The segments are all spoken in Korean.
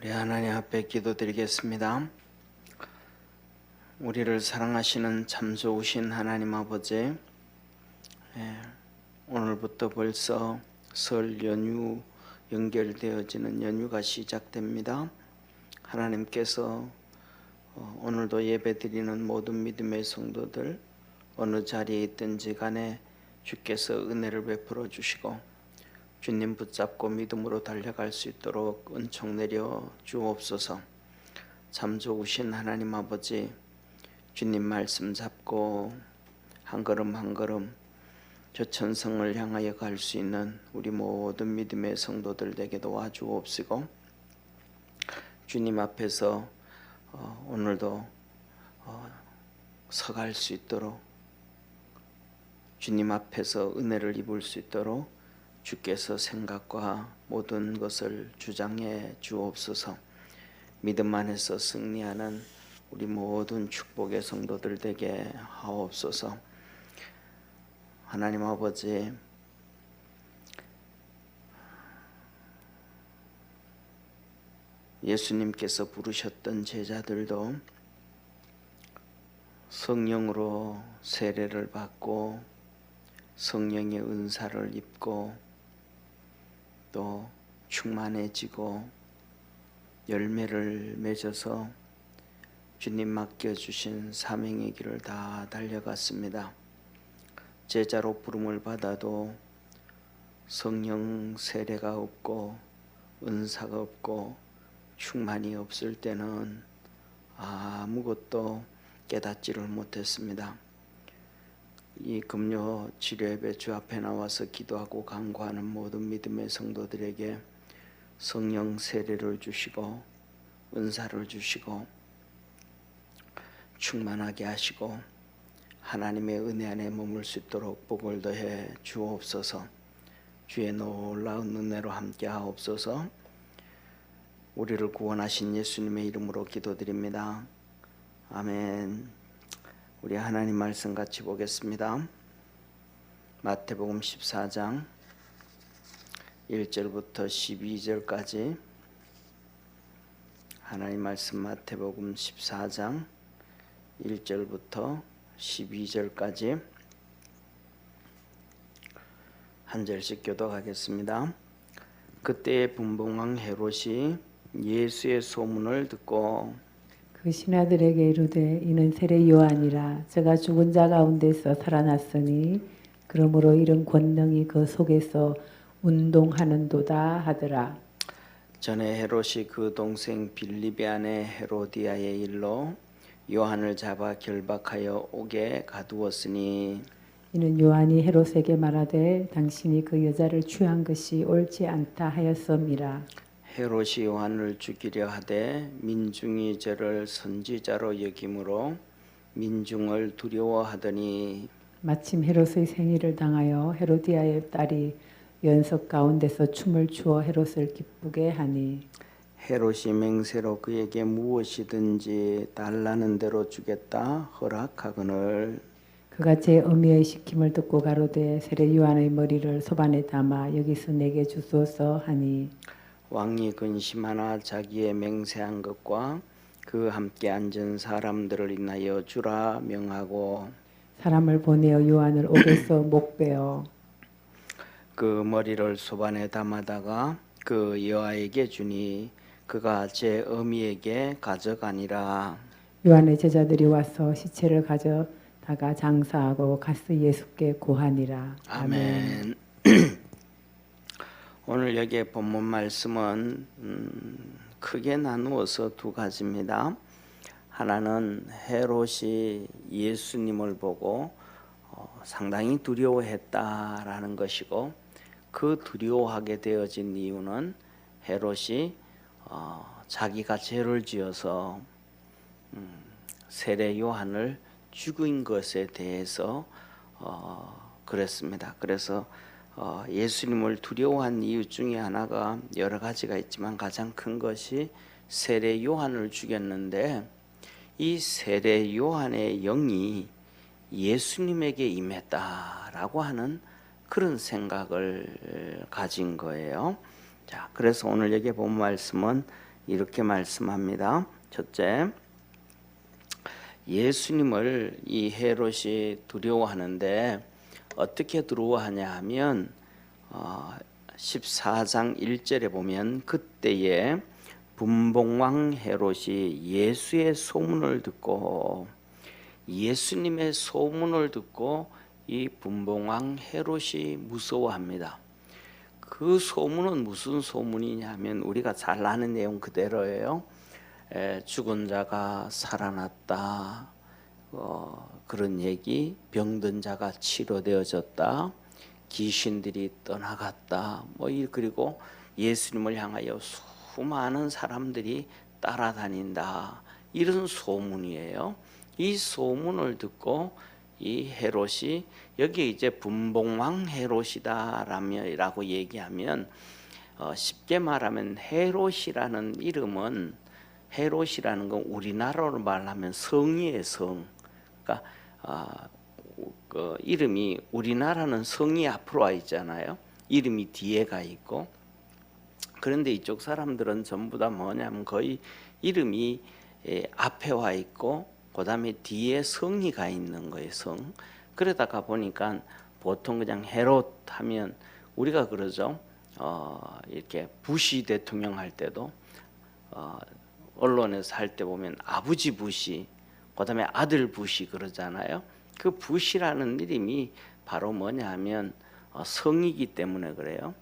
우리 하나님 앞에 기도드리겠습니다. 우리를 사랑하시는 참 좋으신 하나님 아버지, 오늘부터 벌써 설 연휴 연결되어지는 연휴가 시작됩니다. 하나님께서 오늘도 예배드리는 모든 믿음의 성도들 어느 자리에 있든지 간에 주께서 은혜를 베풀어 주시고 주님 붙잡고 믿음으로 달려갈 수 있도록 은총 내려 주옵소서. 참 좋으신 하나님 아버지, 주님 말씀 잡고 한 걸음 한 걸음 저 천성을 향하여 갈 수 있는 우리 모든 믿음의 성도들 되게 도와주옵시고, 주님 앞에서 오늘도 서갈 수 있도록, 주님 앞에서 은혜를 입을 수 있도록 주께서 생각과 모든 것을 주장해 주옵소서. 믿음 안에서 승리하는 우리 모든 축복의 성도들 되게 하옵소서. 하나님 아버지, 예수님께서 부르셨던 제자들도 성령으로 세례를 받고 성령의 은사를 입고 또 충만해지고 열매를 맺어서 주님 맡겨주신 사명의 길을 다 달려갔습니다. 제자로 부름을 받아도 성령 세례가 없고 은사가 없고 충만이 없을 때는 아무것도 깨닫지를 못했습니다. 이 금요 치료예배 주 앞에 나와서 기도하고 간구하는 모든 믿음의 성도들에게 성령 세례를 주시고 은사를 주시고 충만하게 하시고 하나님의 은혜 안에 머물 수 있도록 복을 더해 주옵소서. 주의 놀라운 은혜로 함께 하옵소서. 우리를 구원하신 예수님의 이름으로 기도드립니다. 아멘. 우리 하나님 말씀 같이 보겠습니다. 마태복음 14장 1절부터 12절까지 하나님 말씀 마태복음 14장 1절부터 12절까지 한 절씩 교독하겠습니다. 그때의 분봉왕 헤롯이 예수의 소문을 듣고 그 신하들에게 이르되 이는 세례 요한이라. 저가 죽은 자 가운데서 살아났으니 그러므로 이런 권능이 그 속에서 운동하는도다 하더라. 전에 헤롯이 그 동생 빌립의 아내 헤로디아의 일로 요한을 잡아 결박하여 옥에 가두었으니, 이는 요한이 헤롯에게 말하되 당신이 그 여자를 취한 것이 옳지 않다 하였음이라. 헤롯이 요한을 죽이려 하되 민중이 저를 선지자로 여김으로 민중을 두려워하더니, 마침 헤롯의 생일을 당하여 헤로디아의 딸이 연석 가운데서 춤을 추어 헤롯을 기쁘게 하니, 헤롯이 맹세로 그에게 무엇이든지 달라는 대로 주겠다 허락하거늘. 그가 제 어미의 시킴을 듣고 가로되 세례 요한의 머리를 소반에 담아 여기서 내게 주소서 하니, 왕이 근심하나 자기의 맹세한 것과 그 함께 앉은 사람들을 인하여 주라 명하고 사람을 보내어 요한을 옥에서 목베어 그 머리를 소반에 담아다가 그 여아에게 주니 그가 제 어미에게 가져가니라. 요한의 제자들이 와서 시체를 가져다가 장사하고 가서 예수께 고하니라. 아멘. 오늘 여기에 본문 말씀은 크게 나누어서 두 가지입니다. 하나는 헤롯이 예수님을 보고 상당히 두려워했다라는 것이고, 그 두려워하게 되어진 이유는 헤롯이 자기가 죄를 지어서 세례 요한을 죽인 것에 대해서 그랬습니다. 그래서 예수님을 두려워한 이유 중에 하나가 여러 가지가 있지만 가장 큰 것이 세례 요한을 죽였는데, 이 세례 요한의 영이 예수님에게 임했다라고 하는 그런 생각을 가진 거예요. 자, 그래서 오늘 여기 본 말씀은 이렇게 말씀합니다. 첫째, 예수님을 이 헤롯이 두려워하는데 어떻게 두려워하냐 하면 14장 1절에 보면 그때에 분봉왕 헤롯이 예수의 소문을 듣고 예수님의 소문을 듣고 이 분봉왕 헤롯이 무서워합니다. 그 소문은 무슨 소문이냐면 우리가 잘 아는 내용 그대로예요. 죽은 자가 살아났다. 그런 얘기, 병든 자가 치료되어졌다. 귀신들이 떠나갔다. 그리고 예수님을 향하여 수많은 사람들이 따라다닌다. 이런 소문이에요. 이 소문을 듣고 이 헤롯이 여기 이제 분봉왕 헤롯이다라고 얘기하면 쉽게 말하면 헤롯이라는 이름은 헤롯이라는 건 우리나라로 말하면 성이에요. 성. 그러니까 그 이름이 우리나라는 성이 앞으로 와 있잖아요. 이름이 뒤에 가 있고. 그런데 이쪽 사람들은 전부 다 뭐냐면 거의 이름이 앞에 와 있고 그다음에 뒤에 성이 가 있는 거예요. 성. 그러다가 보니까 보통 그냥 헤롯 하면 우리가 그러죠. 이렇게 부시 대통령 할 때도 언론에서 할 때 보면 아버지 부시, 그다음에 아들 부시 그러잖아요. 그 부시라는 이름이 바로 뭐냐 하면 성이기 때문에 그래요.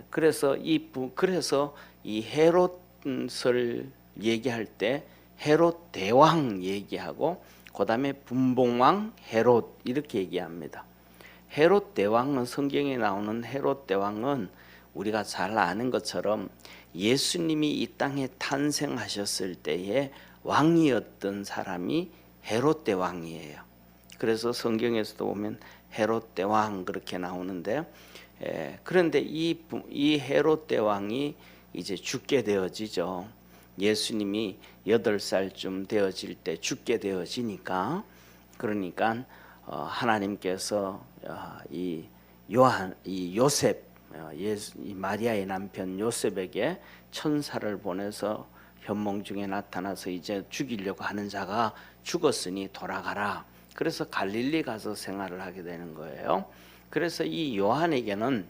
그래서 이 헤롯을 얘기할 때 헤롯 대왕 얘기하고 그다음에 분봉왕 헤롯 이렇게 얘기합니다. 헤롯 대왕은 성경에 나오는 헤롯 대왕은 우리가 잘 아는 것처럼 예수님이 이 땅에 탄생하셨을 때에 왕이었던 사람이 헤롯 대왕이에요. 그래서 성경에서도 보면 헤롯 대왕 그렇게 나오는데 그런데 이 헤롯 대왕이 이제 죽게 되어지죠. 예수님이 8살쯤 되어질 때 죽게 되어지니까 그러니까 하나님께서 이 요셉 이 마리아의 남편 요셉에게 천사를 보내서 현몽 중에 나타나서 이제 죽이려고 하는 자가 죽었으니 돌아가라. 그래서 갈릴리 가서 생활을 하게 되는 거예요. 그래서 이 요한에게는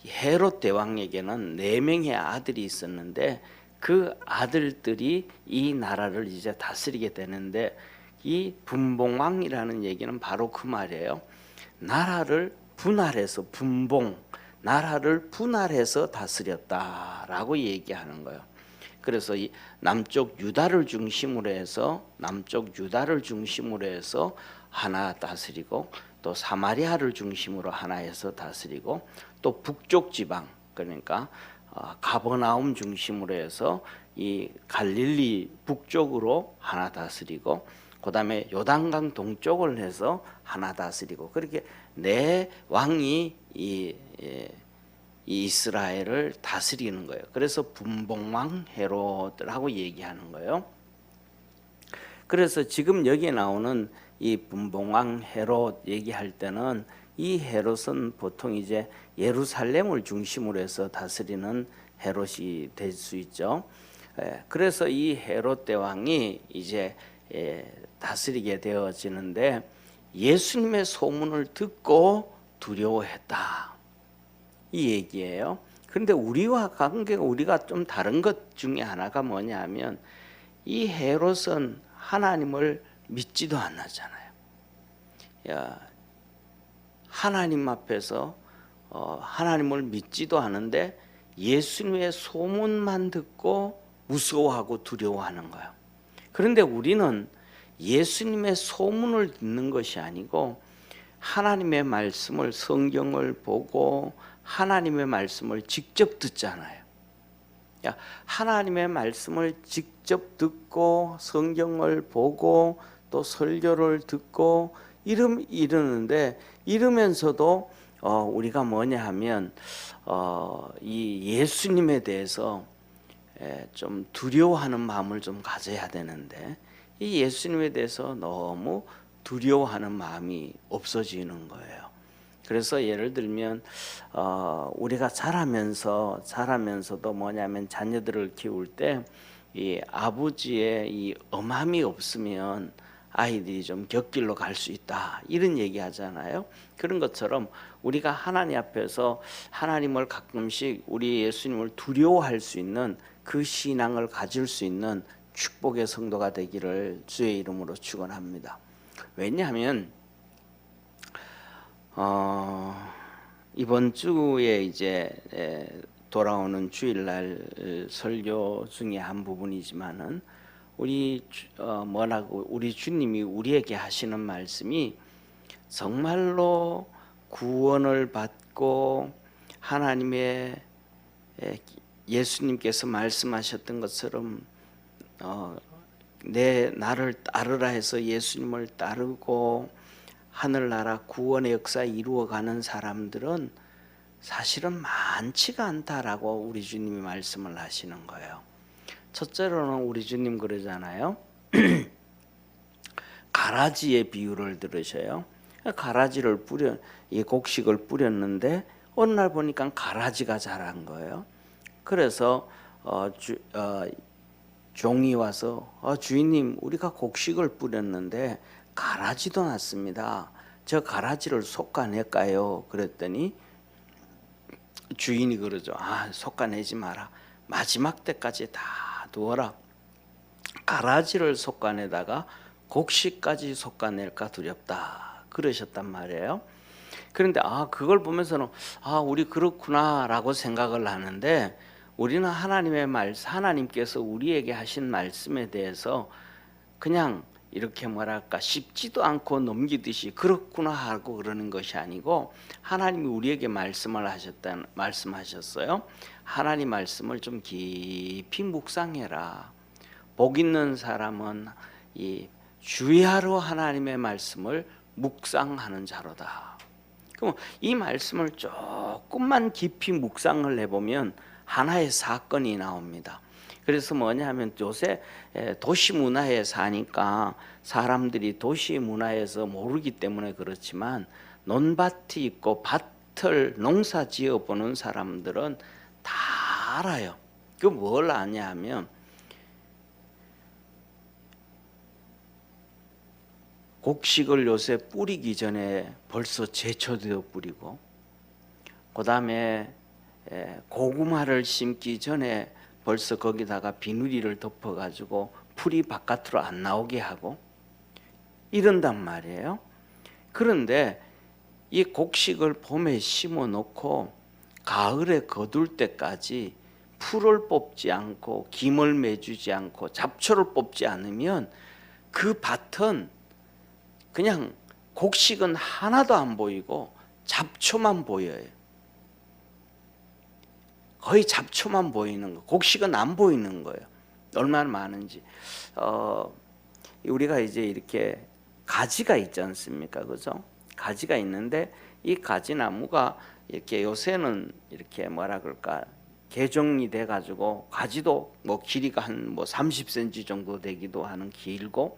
헤롯 대왕에게는 4명의 아들이 있었는데 그 아들들이 이 나라를 이제 다스리게 되는데 이 분봉왕이라는 얘기는 바로 그 말이에요. 나라를 분할해서 나라를 분할해서 다스렸다라고 얘기하는 거예요. 그래서 이 남쪽 유다를 중심으로 해서 하나 다스리고 또 사마리아를 중심으로 하나 해서 다스리고 또 북쪽 지방 그러니까 가버나움 중심으로 해서 이 갈릴리 북쪽으로 하나 다스리고 그다음에 요단강 동쪽을 해서 하나 다스리고 그렇게 4왕이 이 이스라엘을 다스리는 거예요. 그래서 분봉왕 헤롯이라고 얘기하는 거예요. 그래서 지금 여기에 나오는 이 분봉왕 헤롯 얘기할 때는 이 헤롯은 보통 이제 예루살렘을 중심으로 해서 다스리는 헤롯이 될 수 있죠. 그래서 이 헤롯 대왕이 이제 다스리게 되어지는데 예수님의 소문을 듣고 두려워했다. 이 얘기예요. 그런데 우리와 관계가 우리가 좀 다른 것 중에 하나가 뭐냐면 이 헤롯은 하나님을 믿지도 않았잖아요. 하나님 앞에서 하나님을 믿지도 않은데 예수님의 소문만 듣고 무서워하고 두려워하는 거예요. 그런데 우리는 예수님의 소문을 듣는 것이 아니고 하나님의 말씀을 성경을 보고 하나님의 말씀을 직접 듣잖아요. 하나님의 말씀을 직접 듣고 성경을 보고 또 설교를 듣고 이러는데 이러면서도 우리가 뭐냐 하면 이 예수님에 대해서 좀 두려워하는 마음을 좀 가져야 되는데 이 예수님에 대해서 너무 두려워하는 마음이 없어지는 거예요. 그래서 예를 들면 우리가 자라면서도 뭐냐면 자녀들을 키울 때 이 아버지의 이 엄함이 없으면 아이들이 좀 곁길로 갈 수 있다 이런 얘기 하잖아요. 그런 것처럼 우리가 하나님 앞에서 하나님을 가끔씩 우리 예수님을 두려워할 수 있는 그 신앙을 가질 수 있는 축복의 성도가 되기를 주의 이름으로 축원합니다. 왜냐하면 이번 주에 이제 돌아오는 주일날 설교 중에 한 부분이지만은 우리 우리 주님이 우리에게 하시는 말씀이 정말로 구원을 받고 하나님의 예수님께서 말씀하셨던 것처럼 나를 따르라 해서 예수님을 따르고 하늘나라 구원의 역사 이루어가는 사람들은 사실은 많지가 않다라고 우리 주님이 말씀을 하시는 거예요. 첫째로는 우리 주님 그러잖아요. 가라지의 비유를 들으셔요. 가라지를 이 곡식을 뿌렸는데 어느 날 보니까 가라지가 자란 거예요. 그래서 종이 와서 주인님 우리가 곡식을 뿌렸는데 가라지도 났습니다. 저 가라지를 솎아낼까요? 그랬더니 주인이 그러죠. 솎아내지 마라. 마지막 때까지 다 두어라. 가라지를 솎아내다가 곡식까지 솎아낼까 두렵다. 그러셨단 말이에요. 그런데 그걸 보면서는 우리 그렇구나라고 생각을 하는데 우리는 하나님께서 우리에게 하신 말씀에 대해서 그냥 이렇게 쉽지도 않고 넘기듯이 그렇구나 하고 그러는 것이 아니고 하나님이 우리에게 말씀하셨어요. 하나님 말씀을 좀 깊이 묵상해라. 복 있는 사람은 이 주야로 하나님의 말씀을 묵상하는 자로다. 그럼 이 말씀을 조금만 깊이 묵상을 해보면 하나의 사건이 나옵니다. 그래서 뭐냐면 요새 도시 문화에 사니까 사람들이 도시 문화에서 모르기 때문에 그렇지만 논밭이 있고 밭을 농사 지어 보는 사람들은 다 알아요. 그 뭘 아냐 하면 곡식을 요새 뿌리기 전에 벌써 제초되어 뿌리고 그 다음에 고구마를 심기 전에 벌써 거기다가 비누리를 덮어가지고 풀이 바깥으로 안 나오게 하고 이런단 말이에요. 그런데 이 곡식을 봄에 심어 놓고 가을에 거둘 때까지 풀을 뽑지 않고 김을 매주지 않고 잡초를 뽑지 않으면 그 밭은 그냥 곡식은 하나도 안 보이고 잡초만 보여요. 거의 잡초만 보이는 거, 곡식은 안 보이는 거예요. 얼마나 많은지. 우리가 이제 이렇게 가지가 있지 않습니까, 그죠? 가지가 있는데 이 가지나무가 이렇게 요새는 이렇게 개종이 돼가지고 가지도 길이가 한 30cm 정도 되기도 하는 길고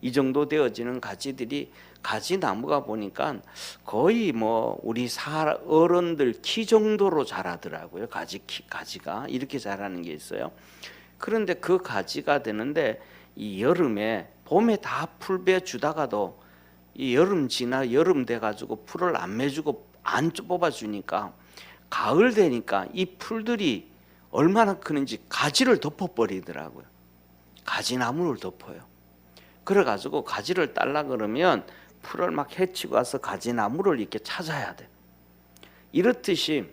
이 정도 되어지는 가지들이 가지나무가 보니까 거의 우리 어른들 키 정도로 자라더라고요. 가지가 이렇게 자라는 게 있어요. 그런데 그 가지가 되는데 이 여름에 봄에 다 풀베 주다가도 이 여름 돼가지고 풀을 안 매주고 안 뽑아주니까 가을 되니까 이 풀들이 얼마나 크는지 가지를 덮어버리더라고요. 가지나무를 덮어요. 그래가지고 가지를 딸라 그러면 풀을 막 헤치고 와서 가지나무를 이렇게 찾아야 돼. 이렇듯이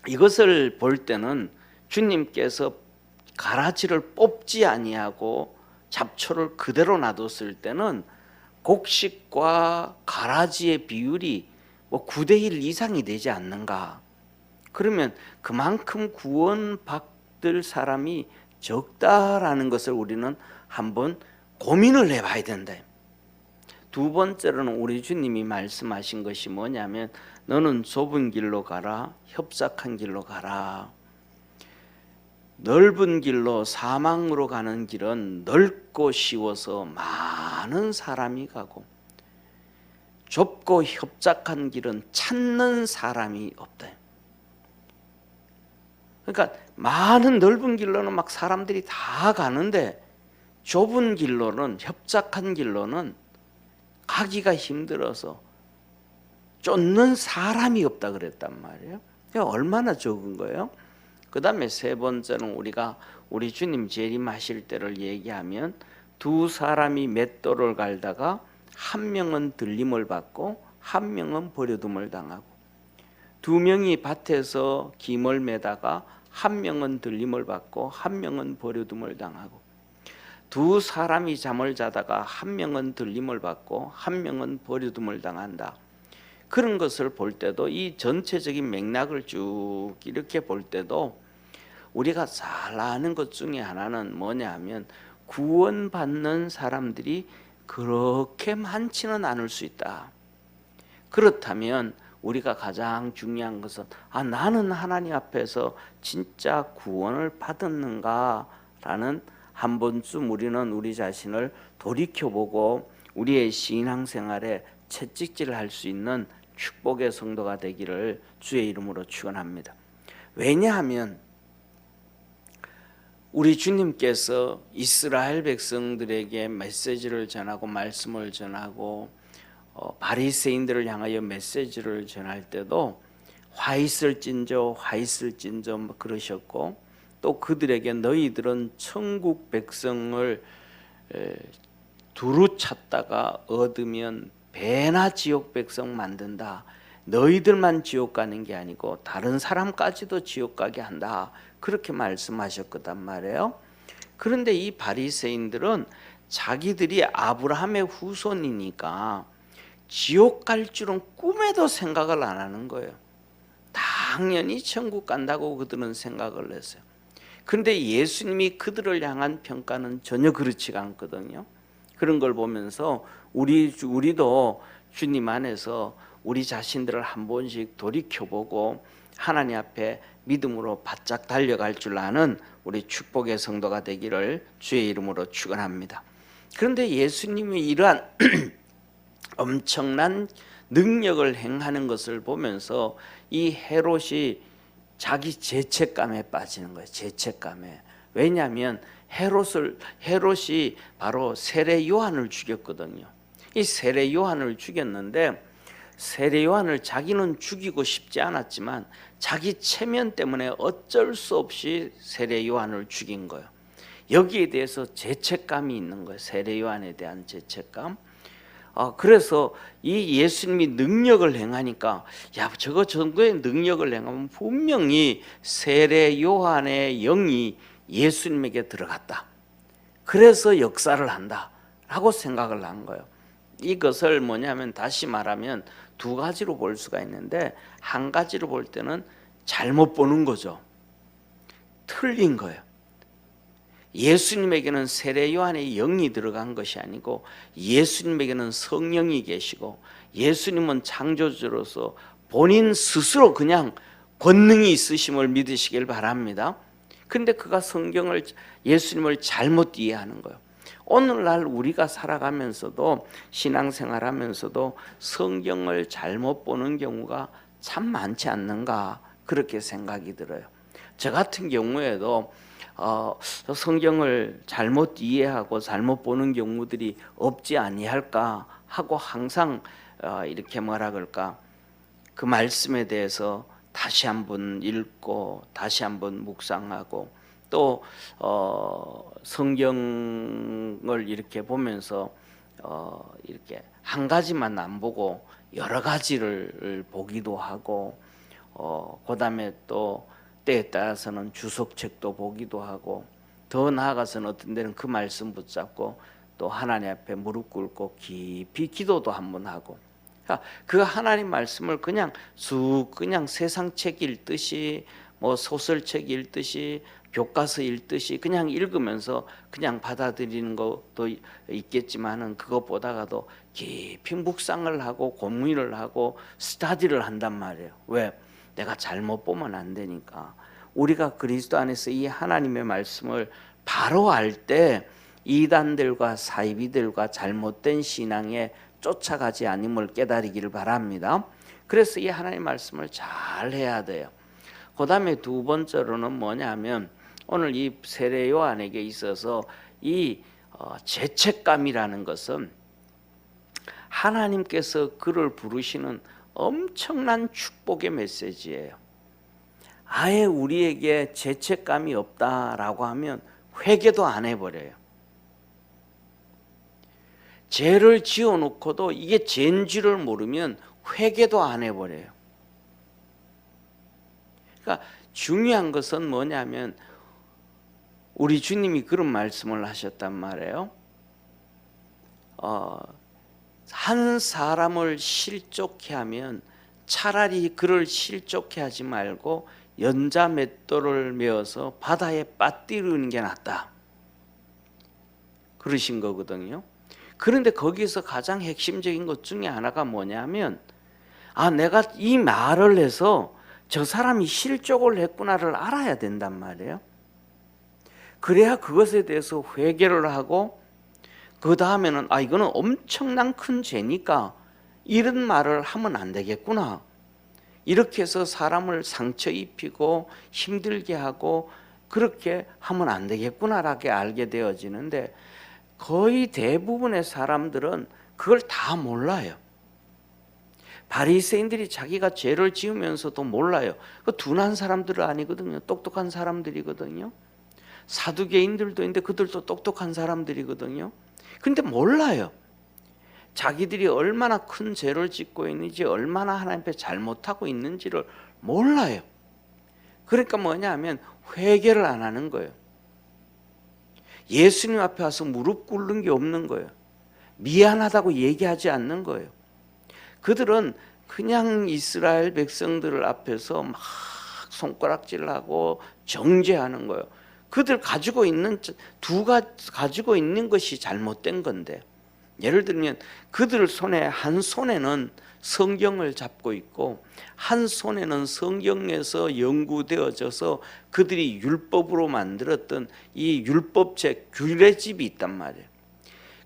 이것을 볼 때는 주님께서 가라지를 뽑지 아니하고 잡초를 그대로 놔뒀을 때는 곡식과 가라지의 비율이 9대1 이상이 되지 않는가. 그러면 그만큼 구원받을 사람이 적다라는 것을 우리는 한번 고민을 해봐야 된다. 두 번째로는 우리 주님이 말씀하신 것이 뭐냐면 너는 좁은 길로 가라, 협착한 길로 가라. 넓은 길로 사망으로 가는 길은 넓고 쉬워서 많은 사람이 가고 좁고 협착한 길은 찾는 사람이 없다. 그러니까 많은 넓은 길로는 막 사람들이 다 가는데 좁은 길로는, 협착한 길로는 가기가 힘들어서 쫓는 사람이 없다 그랬단 말이에요. 얼마나 적은 거예요? 그 다음에 세 번째는 우리가 우리 주님 재림하실 때를 얘기하면 두 사람이 맷돌을 갈다가 한 명은 들림을 받고 한 명은 버려둠을 당하고, 두 명이 밭에서 김을 매다가 한 명은 들림을 받고 한 명은 버려둠을 당하고, 두 사람이 잠을 자다가 한 명은 들림을 받고 한 명은 버려둠을 당한다. 그런 것을 볼 때도, 이 전체적인 맥락을 쭉 이렇게 볼 때도 우리가 잘 아는 것 중에 하나는 뭐냐 하면 구원받는 사람들이 그렇게 많지는 않을 수 있다. 그렇다면 우리가 가장 중요한 것은 나는 하나님 앞에서 진짜 구원을 받았는가 라는 한 번쯤 우리는 우리 자신을 돌이켜보고 우리의 신앙생활에 채찍질을 할 수 있는 축복의 성도가 되기를 주의 이름으로 축원합니다. 왜냐하면 우리 주님께서 이스라엘 백성들에게 메시지를 전하고 말씀을 전하고 바리새인들을 향하여 메시지를 전할 때도 화 있을진저 그러셨고, 또 그들에게 너희들은 천국 백성을 두루 찾다가 얻으면 배나 지옥 백성 만든다. 너희들만 지옥 가는 게 아니고 다른 사람까지도 지옥 가게 한다. 그렇게 말씀하셨거단 말이에요. 그런데 이 바리새인들은 자기들이 아브라함의 후손이니까 지옥 갈 줄은 꿈에도 생각을 안 하는 거예요. 당연히 천국 간다고 그들은 생각을 했어요. 그런데 예수님이 그들을 향한 평가는 전혀 그렇지가 않거든요. 그런 걸 보면서 우리도 주님 안에서 우리 자신들을 한 번씩 돌이켜보고 하나님 앞에 믿음으로 바짝 달려갈 줄 아는 우리 축복의 성도가 되기를 주의 이름으로 축원합니다. 그런데 예수님이 이러한 엄청난 능력을 행하는 것을 보면서 이 헤롯이 자기 죄책감에 빠지는 거예요. 죄책감에. 왜냐하면 헤롯이 바로 세례 요한을 죽였거든요. 이 세례 요한을 죽였는데, 세례 요한을 자기는 죽이고 싶지 않았지만 자기 체면 때문에 어쩔 수 없이 세례 요한을 죽인 거예요. 여기에 대해서 죄책감이 있는 거예요. 세례 요한에 대한 죄책감. 그래서 이 예수님이 능력을 행하니까 저거 정도의 능력을 행하면 분명히 세례 요한의 영이 예수님에게 들어갔다. 그래서 역사를 한다라고 생각을 한 거예요. 이것을 뭐냐면 다시 말하면 두 가지로 볼 수가 있는데, 한 가지로 볼 때는 잘못 보는 거죠. 틀린 거예요. 예수님에게는 세례 요한의 영이 들어간 것이 아니고 예수님에게는 성령이 계시고 예수님은 창조주로서 본인 스스로 그냥 권능이 있으심을 믿으시길 바랍니다. 그런데 그가 예수님을 잘못 이해하는 거예요. 오늘날 우리가 살아가면서도 신앙생활하면서도 성경을 잘못 보는 경우가 참 많지 않는가 그렇게 생각이 들어요. 저 같은 경우에도 성경을 잘못 이해하고 잘못 보는 경우들이 없지 아니할까 하고 항상 이렇게 뭐라 그럴까, 그 말씀에 대해서 다시 한번 읽고 다시 한번 묵상하고 또 성경을 이렇게 보면서 이렇게 한 가지만 안 보고 여러 가지를 보기도 하고 그다음에 또 때에 따라서는 주석책도 보기도 하고 더 나아가서는 어떤 데는 그 말씀 붙잡고 또 하나님 앞에 무릎 꿇고 깊이 기도도 한번 하고, 그 하나님 말씀을 그냥 그냥 세상 책 읽듯이 뭐 소설책 읽듯이 교과서 읽듯이 그냥 읽으면서 그냥 받아들이는 것도 있겠지만은 그것보다가도 깊이 묵상을 하고 고민을 하고 스터디를 한단 말이에요. 왜? 내가 잘못 보면 안 되니까. 우리가 그리스도 안에서 이 하나님의 말씀을 바로 알 때 이단들과 사이비들과 잘못된 신앙에 쫓아가지 않음을 깨달으기를 바랍니다. 그래서 이 하나님의 말씀을 잘 해야 돼요. 그 다음에 두 번째로는 뭐냐면 오늘 이 세례 요한에게 있어서 이 죄책감이라는 것은 하나님께서 그를 부르시는 엄청난 축복의 메시지예요. 아예 우리에게 죄책감이 없다라고 하면 회개도 안 해버려요. 죄를 지어놓고도 이게 죄인 줄을 모르면 회개도 안 해버려요. 그러니까 중요한 것은 뭐냐면 우리 주님이 그런 말씀을 하셨단 말이에요. 한 사람을 실족해 하면 차라리 그를 실족해 하지 말고 연자 맷돌을 메어서 바다에 빠뜨리는 게 낫다. 그러신 거거든요. 그런데 거기서 가장 핵심적인 것 중에 하나가 뭐냐면 내가 이 말을 해서 저 사람이 실족을 했구나를 알아야 된단 말이에요. 그래야 그것에 대해서 회개를 하고 그 다음에는 이거는 엄청난 큰 죄니까 이런 말을 하면 안 되겠구나. 이렇게 해서 사람을 상처 입히고 힘들게 하고 그렇게 하면 안 되겠구나라고 알게 되어지는데 거의 대부분의 사람들은 그걸 다 몰라요. 바리새인들이 자기가 죄를 지으면서도 몰라요. 그 둔한 사람들은 아니거든요. 똑똑한 사람들이거든요. 사두개인들도 있는데 그들도 똑똑한 사람들이거든요. 근데 몰라요. 자기들이 얼마나 큰 죄를 짓고 있는지, 얼마나 하나님 앞에 잘못하고 있는지를 몰라요. 그러니까 뭐냐면 회개를 안 하는 거예요. 예수님 앞에 와서 무릎 꿇는 게 없는 거예요. 미안하다고 얘기하지 않는 거예요. 그들은 그냥 이스라엘 백성들 앞에서 막 손가락질하고 정죄하는 거예요. 그들 가지고 있는 가지고 있는 것이 잘못된 건데, 예를 들면 그들 손에 한 손에는 성경을 잡고 있고 한 손에는 성경에서 연구되어져서 그들이 율법으로 만들었던 이 율법책 규례집이 있단 말이에요.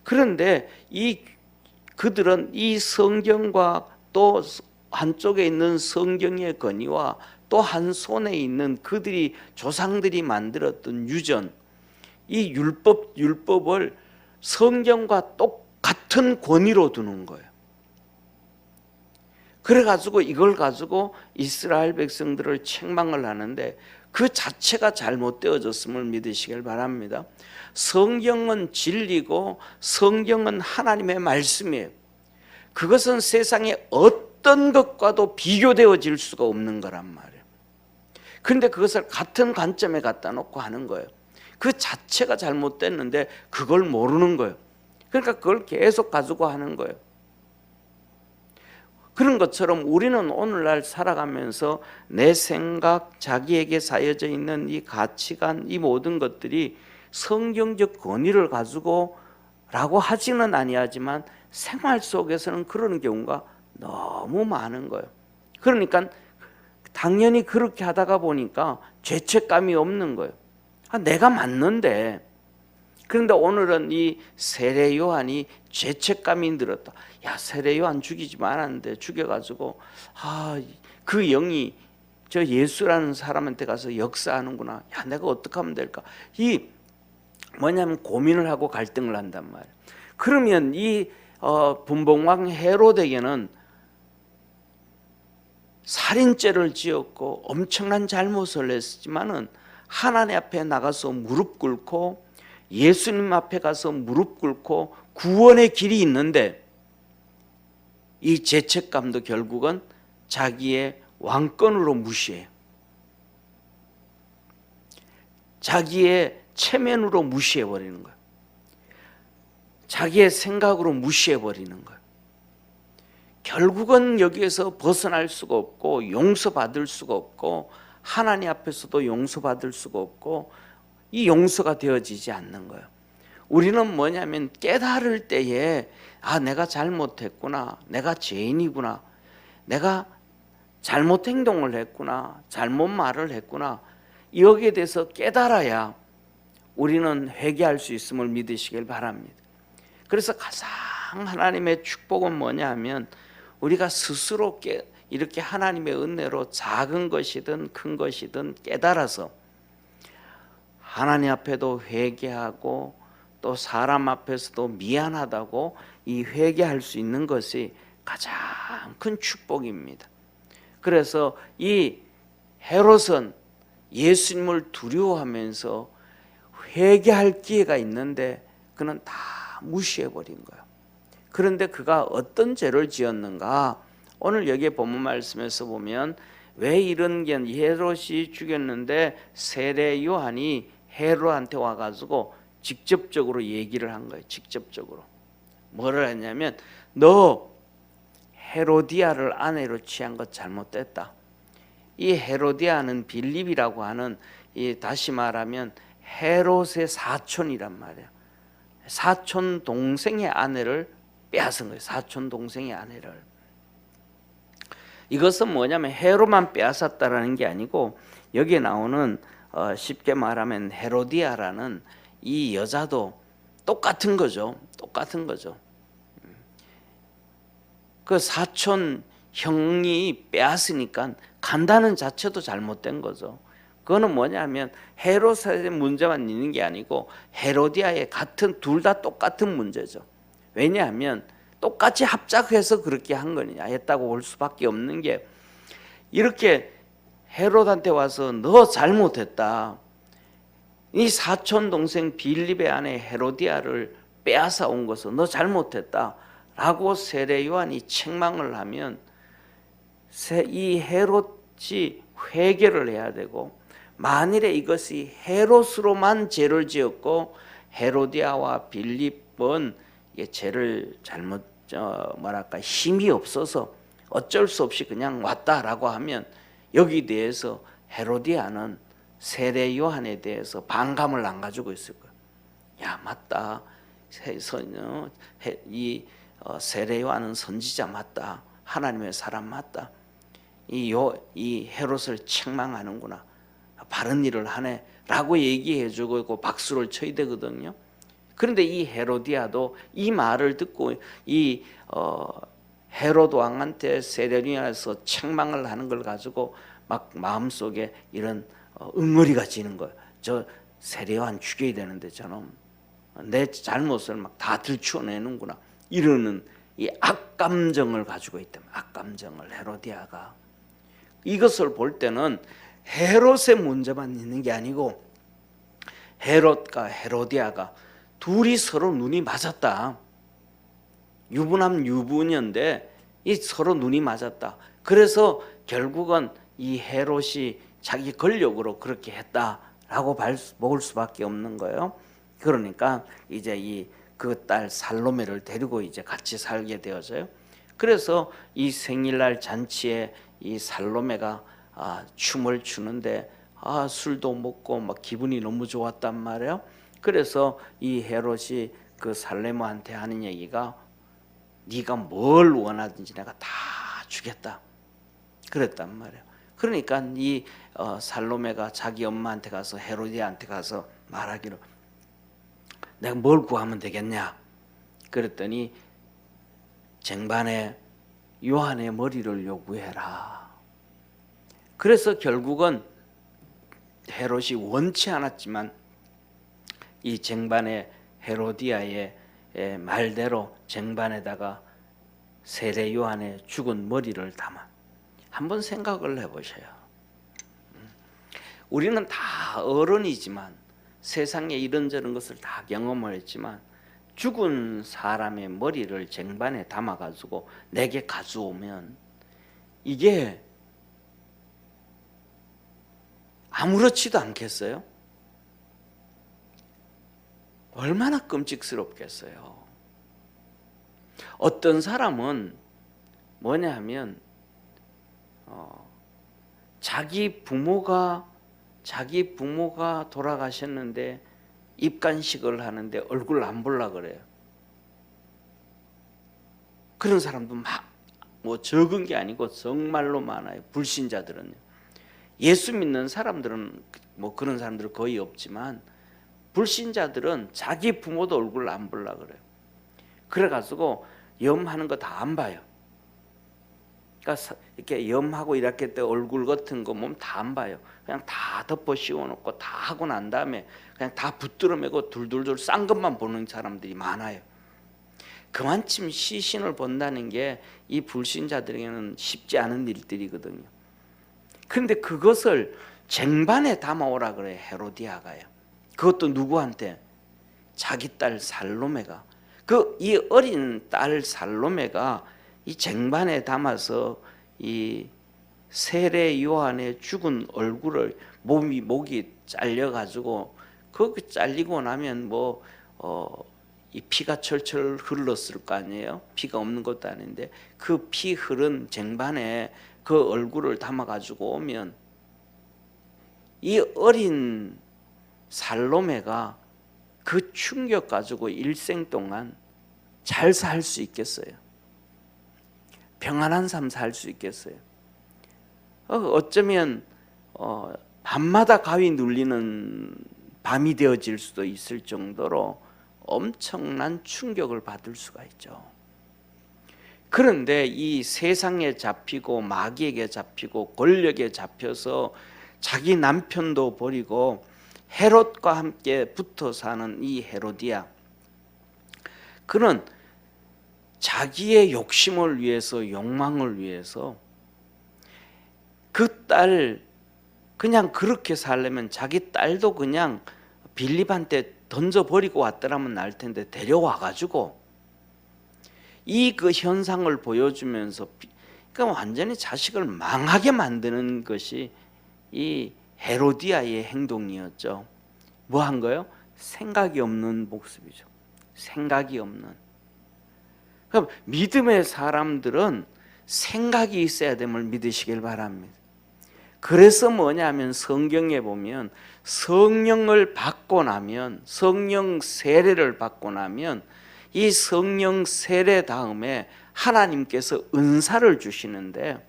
그런데 그들은 이 성경과 또 한쪽에 있는 성경의 건의와 또 한 손에 있는 그들이 조상들이 만들었던 유전, 이 율법을 성경과 똑같은 권위로 두는 거예요. 그래가지고 이걸 가지고 이스라엘 백성들을 책망을 하는데 그 자체가 잘못되어졌음을 믿으시길 바랍니다. 성경은 진리고 성경은 하나님의 말씀이에요. 그것은 세상에 어떤 것과도 비교되어질 수가 없는 거란 말이에요. 그런데 그것을 같은 관점에 갖다 놓고 하는 거예요. 그 자체가 잘못됐는데 그걸 모르는 거예요. 그러니까 그걸 계속 가지고 하는 거예요. 그런 것처럼 우리는 오늘날 살아가면서 내 생각, 자기에게 쌓여져 있는 이 가치관, 이 모든 것들이 성경적 권위를 가지고 라고 하지는 아니하지만 생활 속에서는 그런 경우가 너무 많은 거예요. 그러니까 당연히 그렇게 하다가 보니까 죄책감이 없는 거예요. 내가 맞는데. 그런데 오늘은 이 세례 요한이 죄책감이 들었다. 세례 요한 죽이지 말았는데 죽여가지고 그 영이 저 예수라는 사람한테 가서 역사하는구나. 내가 어떻게 하면 될까? 이 뭐냐면 고민을 하고 갈등을 한단 말이에요. 그러면 이 분봉왕 헤로데에게는 살인죄를 지었고 엄청난 잘못을 했지만은 하나님 앞에 나가서 무릎 꿇고 예수님 앞에 가서 무릎 꿇고 구원의 길이 있는데 이 죄책감도 결국은 자기의 왕권으로 무시해요. 자기의 체면으로 무시해버리는 거예요. 자기의 생각으로 무시해버리는 거예요. 결국은 여기에서 벗어날 수가 없고 용서받을 수가 없고 하나님 앞에서도 용서받을 수가 없고 이 용서가 되어지지 않는 거예요. 우리는 뭐냐면 깨달을 때에 내가 잘못했구나, 내가 죄인이구나, 내가 잘못 행동을 했구나, 잘못 말을 했구나, 여기에 대해서 깨달아야 우리는 회개할 수 있음을 믿으시길 바랍니다. 그래서 가장 하나님의 축복은 뭐냐 하면 우리가 스스로 이렇게 하나님의 은혜로 작은 것이든 큰 것이든 깨달아서 하나님 앞에도 회개하고 또 사람 앞에서도 미안하다고 이 회개할 수 있는 것이 가장 큰 축복입니다. 그래서 이 헤롯은 예수님을 두려워하면서 회개할 기회가 있는데 그는 다 무시해버린 거예요. 그런데 그가 어떤 죄를 지었는가? 오늘 여기 본문 말씀에서 보면 왜 이런 게 헤롯이 죽였는데 세례 요한이 헤롯한테 와가지고 직접적으로 얘기를 한 거예요. 직접적으로 뭐를 했냐면 너 헤로디아를 아내로 취한 것 잘못됐다. 이 헤로디아는 빌립이라고 하는 다시 말하면 헤롯의 사촌이란 말이에요. 사촌 동생의 아내를 빼앗은 거예요. 사촌 동생의 아내를. 이것은 뭐냐면 헤롯만 빼앗았다라는 게 아니고 여기에 나오는 쉽게 말하면 헤로디아라는 이 여자도 똑같은 거죠. 똑같은 거죠. 그 사촌 형이 빼앗으니까 간다는 자체도 잘못된 거죠. 그거는 뭐냐면 헤롯의 문제만 있는 게 아니고 헤로디아의 같은 둘 다 똑같은 문제죠. 왜냐하면 똑같이 합작해서 그렇게 한 거냐 했다고 볼 수밖에 없는 게 이렇게 헤롯한테 와서 너 잘못했다. 이 사촌 동생 빌립의 아내 헤로디아를 빼앗아 온 것은 너 잘못했다. 라고 세례 요한이 책망을 하면 이 헤롯이 회개를 해야 되고 만일에 이것이 헤롯으로만 죄를 지었고 헤로디아와 빌립은 죄를 잘못 힘이 없어서 어쩔 수 없이 그냥 왔다라고 하면 여기 대해서 헤로디아는 세례 요한에 대해서 반감을 안 가지고 있을 거예요. 야 맞다. 이 세례 요한은 선지자 맞다. 하나님의 사람 맞다. 이 헤롯을 책망하는구나. 바른 일을 하네. 라고 얘기해주고 있고 박수를 쳐야 되거든요. 그런데 이 헤로디아도 이 말을 듣고 이 헤롯 왕한테 세례 요한에서 책망을 하는 걸 가지고 막 마음속에 이런 응어리가 지는 거예요. 저 세례 요한 죽여야 되는데 저놈 내 잘못을 막 다 들추어내는구나. 이러는 이 악감정을 가지고 있다. 악감정을 헤로디아가 이것을 볼 때는 헤롯의 문제만 있는 게 아니고 헤롯과 헤로디아가 둘이 서로 눈이 맞았다. 유부남 유부녀인데 이 서로 눈이 맞았다. 그래서 결국은 이 헤롯이 자기 권력으로 그렇게 했다라고 볼 수밖에 없는 거예요. 그러니까 이제 그 딸 살로메를 데리고 이제 같이 살게 되어져요. 그래서 이 생일날 잔치에 이 살로메가 춤을 추는데 술도 먹고 막 기분이 너무 좋았단 말이에요. 그래서 이 헤롯이 그 살로메한테 하는 얘기가 네가 뭘 원하든지 내가 다 주겠다 그랬단 말이에요. 그러니까 이 살로메가 자기 엄마한테 가서 헤로디아한테 가서 말하기로 내가 뭘 구하면 되겠냐 그랬더니 쟁반에 요한의 머리를 요구해라. 그래서 결국은 헤롯이 원치 않았지만 이 쟁반에 헤로디아의 말대로 쟁반에다가 세례 요한의 죽은 머리를 담아. 한번 생각을 해보셔요. 우리는 다 어른이지만 세상에 이런저런 것을 다 경험을 했지만 죽은 사람의 머리를 쟁반에 담아가지고 내게 가져오면 이게 아무렇지도 않겠어요? 얼마나 끔찍스럽겠어요. 어떤 사람은 뭐냐 하면 자기 부모가 돌아가셨는데 입간식을 하는데 얼굴 안 보려 그래요. 그런 사람도 뭐 적은 게 아니고 정말로 많아요. 불신자들은요. 예수 믿는 사람들은 뭐 그런 사람들은 거의 없지만 불신자들은 자기 부모도 얼굴 안 보려 그래요. 그래가지고 염하는 거 다 안 봐요. 그러니까 이렇게 염하고 이렇게 때 얼굴 같은 거 몸 다 안 봐요. 그냥 다 덮어 씌워놓고 다 하고 난 다음에 그냥 다 붙들어매고 둘둘둘 싼 것만 보는 사람들이 많아요. 그만큼 시신을 본다는 게 이 불신자들에게는 쉽지 않은 일들이거든요. 근데 그것을 쟁반에 담아오라 그래 헤로디아가요. 그것도 누구한테? 자기 딸 살로메가. 이 어린 딸 살로메가 이 쟁반에 담아서 이 세례 요한의 죽은 얼굴을 목이 잘려 가지고 그 잘리고 나면 이 피가 철철 흘렀을 거 아니에요. 피가 없는 것도 아닌데 그 피 흐른 쟁반에 그 얼굴을 담아 가지고 오면 이 어린 살로메가 그 충격 가지고 일생 동안 잘 살 수 있겠어요? 평안한 삶 살 수 있겠어요? 어쩌면 밤마다 가위 눌리는 밤이 되어질 수도 있을 정도로 엄청난 충격을 받을 수가 있죠. 그런데 이 세상에 잡히고 마귀에게 잡히고 권력에 잡혀서 자기 남편도 버리고 헤롯과 함께 붙어 사는 이 헤로디아, 그는 자기의 욕심을 위해서, 욕망을 위해서 그 딸 그냥 그렇게 살려면 자기 딸도 그냥 빌립한테 던져버리고 왔더라면 날 텐데 데려와 가지고 이 그 현상을 보여주면서 그러니까 완전히 자식을 망하게 만드는 것이 이 헤로디아의 행동이었죠. 뭐 한 거예요? 생각이 없는 모습이죠. 생각이 없는. 그럼 믿음의 사람들은 생각이 있어야 됨을 믿으시길 바랍니다. 그래서 뭐냐면 성경에 보면 성령을 받고 나면, 성령 세례를 받고 나면 이 성령 세례 다음에 하나님께서 은사를 주시는데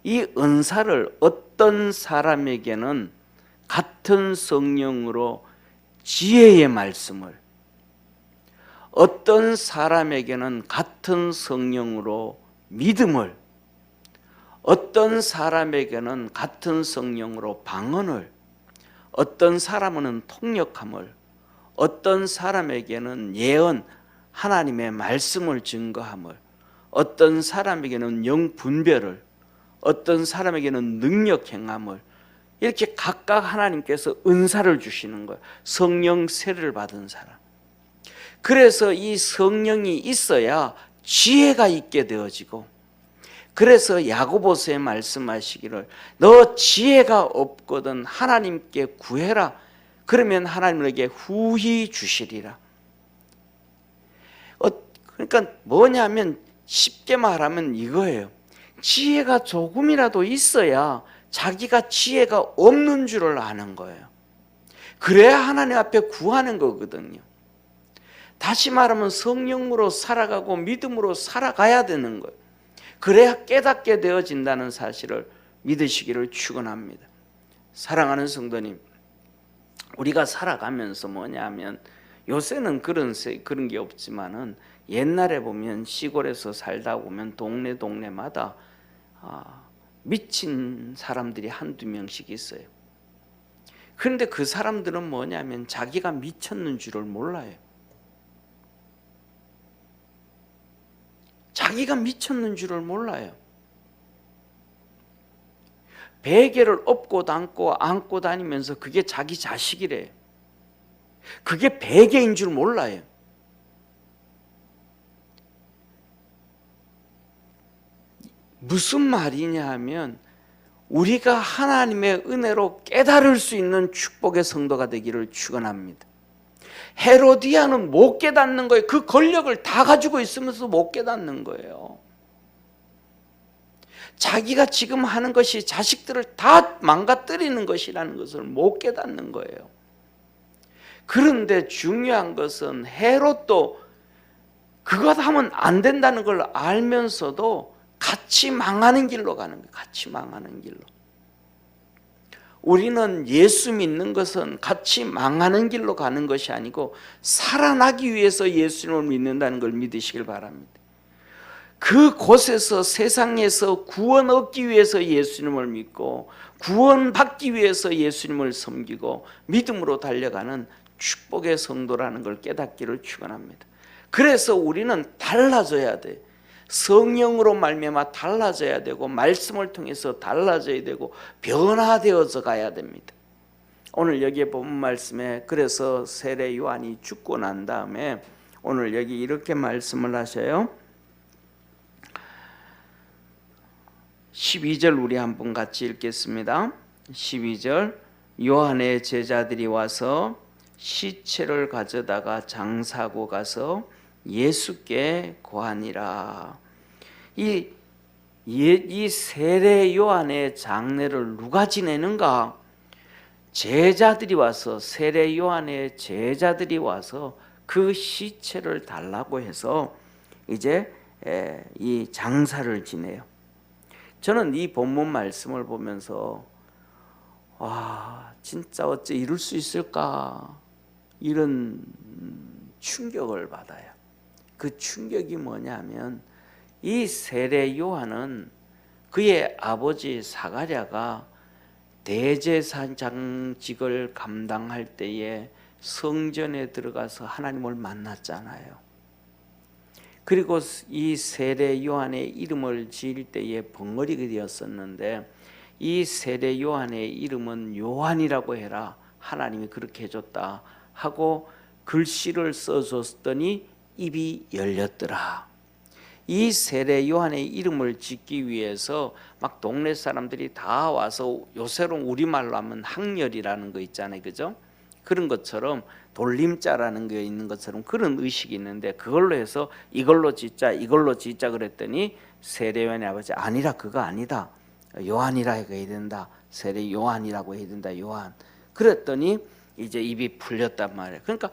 이 은사를 어떤 사람에게는 같은 성령으로 지혜의 말씀을, 어떤 사람에게는 같은 성령으로 믿음을, 어떤 사람에게는 같은 성령으로 방언을, 어떤 사람은 통역함을, 어떤 사람에게는 예언, 하나님의 말씀을 증거함을, 어떤 사람에게는 영분별을, 어떤 사람에게는 능력 행함을, 이렇게 각각 하나님께서 은사를 주시는 거예요. 성령 세례를 받은 사람. 그래서 이 성령이 있어야 지혜가 있게 되어지고, 그래서 야고보서에 말씀하시기를 너 지혜가 없거든 하나님께 구해라. 그러면 하나님에게 후히 주시리라. 그러니까 뭐냐면 쉽게 말하면 이거예요. 지혜가 조금이라도 있어야 자기가 지혜가 없는 줄을 아는 거예요. 그래야 하나님 앞에 구하는 거거든요. 다시 말하면 성령으로 살아가고 믿음으로 살아가야 되는 거예요. 그래야 깨닫게 되어진다는 사실을 믿으시기를 축원합니다. 사랑하는 성도님, 우리가 살아가면서 뭐냐면 요새는 그런 게 없지만은 옛날에 보면 시골에서 살다 보면 동네마다 미친 사람들이 한두 명씩 있어요. 그런데 그 사람들은 뭐냐면 자기가 미쳤는 줄을 몰라요. 자기가 미쳤는 줄을 몰라요. 베개를 업고 안고 다니면서 그게 자기 자식이래. 그게 베개인 줄 몰라요. 무슨 말이냐 하면 우리가 하나님의 은혜로 깨달을 수 있는 축복의 성도가 되기를 축원합니다. 헤로디아는 못 깨닫는 거예요. 그 권력을 다 가지고 있으면서 못 깨닫는 거예요. 자기가 지금 하는 것이 자식들을 다 망가뜨리는 것이라는 것을 못 깨닫는 거예요. 그런데 중요한 것은 헤롯도 그것 하면 안 된다는 걸 알면서도 같이 망하는 길로 가는 거예요. 같이 망하는 길로. 우리는 예수 믿는 것은 같이 망하는 길로 가는 것이 아니고 살아나기 위해서 예수님을 믿는다는 걸 믿으시길 바랍니다. 그곳에서 세상에서 구원 얻기 위해서 예수님을 믿고 구원 받기 위해서 예수님을 섬기고 믿음으로 달려가는 축복의 성도라는 걸 깨닫기를 축원합니다. 그래서 우리는 달라져야 돼. 성령으로 말미암아 달라져야 되고 말씀을 통해서 달라져야 되고 변화되어져 가야 됩니다. 오늘 여기에 본 말씀에 그래서 세례 요한이 죽고 난 다음에 오늘 여기 이렇게 말씀을 하셔요. 12절 우리 한번 같이 읽겠습니다. 12절 요한의 제자들이 와서 시체를 가져다가 장사하고 가서 예수께 고하니라. 이 세례 요한의 장례를 누가 지내는가? 제자들이 와서 세례 요한의 제자들이 와서 그 시체를 달라고 해서 이제 이 장사를 지내요. 저는 이 본문 말씀을 보면서 와, 진짜 어째 이룰 수 있을까? 이런 충격을 받아요. 그 충격이 뭐냐면 이 세례 요한은 그의 아버지 사가랴가 대제사장직을 감당할 때에 성전에 들어가서 하나님을 만났잖아요. 그리고 이 세례 요한의 이름을 지을 때에 벙어리가 되었었는데 이 세례 요한의 이름은 요한이라고 해라. 하나님이 그렇게 해줬다 하고 글씨를 써줬더니 입이 열렸더라. 이 세례 요한의 이름을 짓기 위해서 막 동네 사람들이 다 와서 요새로 우리말로 하면 학렬이라는 거 있잖아요, 그죠? 그런 것처럼 돌림자라는 게 있는 것처럼 그런 의식이 있는데 그걸로 해서 이걸로 짓자 그랬더니 세례 요한의 아버지 아니라 그거 아니다. 요한이라 해야 된다. 세례 요한이라고 해야 된다. 요한. 그랬더니 이제 입이 풀렸단 말이에요. 그러니까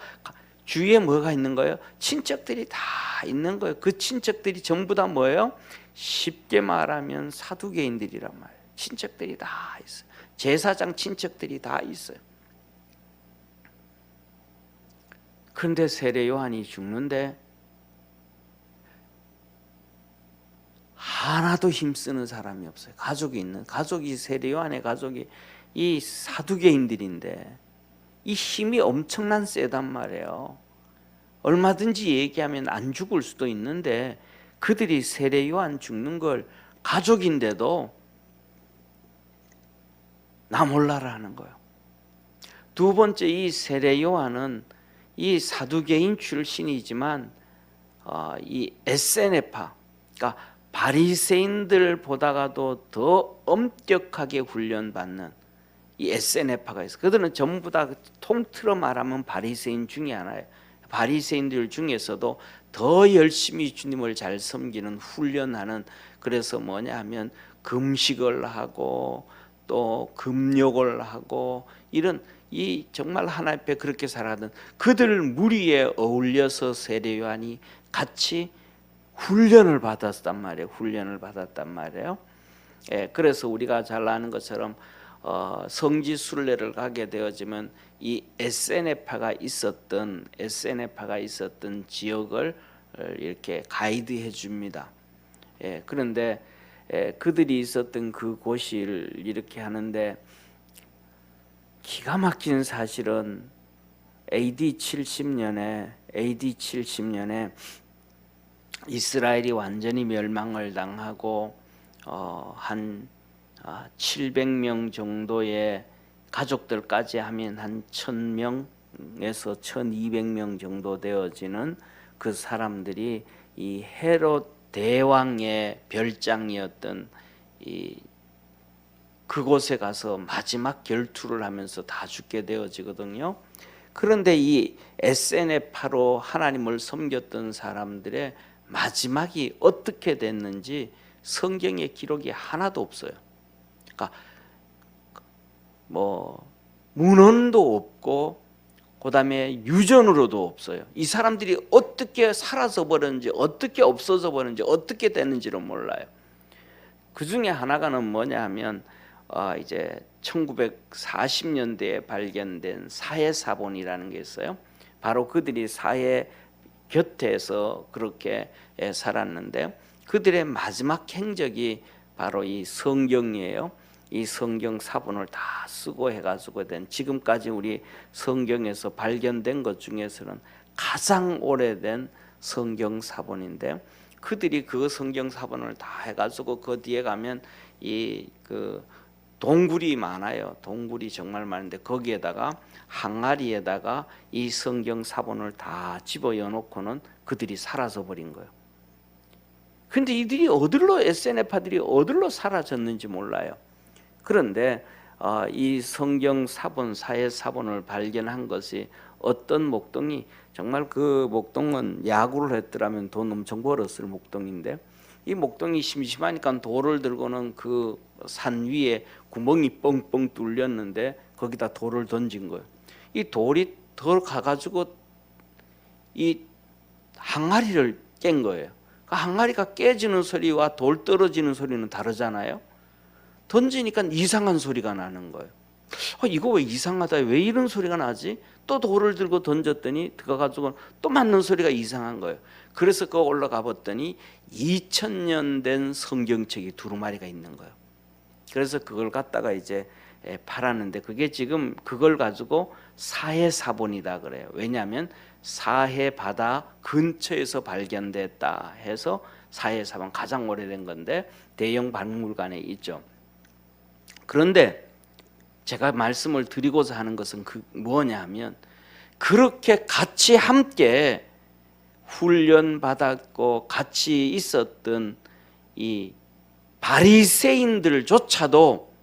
주위에 뭐가 있는 거예요? 친척들이 다 있는 거예요. 그 친척들이 전부 다 뭐예요? 쉽게 말하면 사두개인들이란 말이에요. 친척들이 다 있어요. 제사장 친척들이 다 있어요. 그런데 세례 요한이 죽는데 하나도 힘쓰는 사람이 없어요. 가족이 세례 요한의 가족이 이 사두개인들인데 이 힘이 엄청난 세단 말이에요. 얼마든지 얘기하면 안 죽을 수도 있는데 그들이 세례 요한 죽는 걸 가족인데도 나 몰라라 하는 거예요. 두 번째 이 세례 요한은 이 사두개인 출신이지만 이 에세네파, 그러니까 바리새인들보다가도 더 엄격하게 훈련받는 이 에세네파가 있어. 그들은 전부 다 통틀어 말하면 바리새인 중에 하나예요. 바리새인들 중에서도 더 열심히 주님을 잘 섬기는 훈련하는, 그래서 뭐냐 하면 금식을 하고 또 금욕을 하고 이런 이 정말 하나님 앞에 그렇게 살아가던 그들 무리에 어울려서 세례 요한이 같이 훈련을 받았단 말이에요. 예, 그래서 우리가 잘 아는 것처럼 성지 순례를 가게 되어지면 이 에세네파가 있었던 지역을 이렇게 가이드해 줍니다. 예, 그런데 그들이 있었던 그 곳을 이렇게 하는데 기가 막힌 사실은 AD 70년에 이스라엘이 완전히 멸망을 당하고 한 700명 정도의 가족들까지 하면 한 1000명에서 1200명 정도 되어지는 그 사람들이 이 헤롯 대왕의 별장이었던 이 그곳에 가서 마지막 결투를 하면서 다 죽게 되어지거든요. 그런데 이 에세네파로 하나님을 섬겼던 사람들의 마지막이 어떻게 됐는지 성경에 기록이 하나도 없어요. 그러니까 뭐 문헌도 없고 그다음에 유전으로도 없어요. 이 사람들이 어떻게 사라져 버렸는지, 어떻게 없어져 버렸는지, 어떻게 됐는지를 몰라요. 그 중에 하나가는 뭐냐 하면 이제 1940년대에 발견된 사해사본이라는 게 있어요. 바로 그들이 사해 곁에서 그렇게 살았는데 그들의 마지막 행적이 바로 이 성경이에요. 이 성경 사본을 다 쓰고 해가지고 된 지금까지 우리 성경에서 발견된 것 중에서는 가장 오래된 성경 사본인데 그들이 그 성경 사본을 다 해가지고 그 뒤에 가면 이 동굴이 많아요. 동굴이 정말 많은데 거기에다가 항아리에다가 이 성경 사본을 다 집어여 놓고는 그들이 사라져 버린 거예요. 근데 이들이 어디로 SNF파들이 어디로 사라졌는지 몰라요. 그런데 이 성경 사본 사해 사본을 발견한 것이 어떤 목동이 정말 그 목동은 야구를 했더라면 돈 엄청 벌었을 목동인데 이 목동이 심심하니까 돌을 들고는 그 산 위에 구멍이 뻥뻥 뚫렸는데 거기다 돌을 던진 거예요. 이 돌이 더 가가지고 이 항아리를 깬 거예요. 그 항아리가 깨지는 소리와 돌 떨어지는 소리는 다르잖아요. 던지니까 이상한 소리가 나는 거예요. 이거 왜 이상하다, 왜 이런 소리가 나지? 또 돌을 들고 던졌더니 들어가지고 또 맞는 소리가 이상한 거예요. 그래서 그 올라가 봤더니 2000년 된 성경책이 두루마리가 있는 거예요. 그래서 그걸 갖다가 이제 팔았는데 그게 지금 그걸 가지고 사해사본이다 그래요. 왜냐하면 사해 바다 근처에서 발견됐다 해서 사해사본 가장 오래된 건데 대형 박물관에 있죠. 그런데 제가 말씀을 드리고자 하는 것은 뭐냐 하면 그렇게 같이 함께 훈련 받았고 같이 있었던 이 바리새인들조차도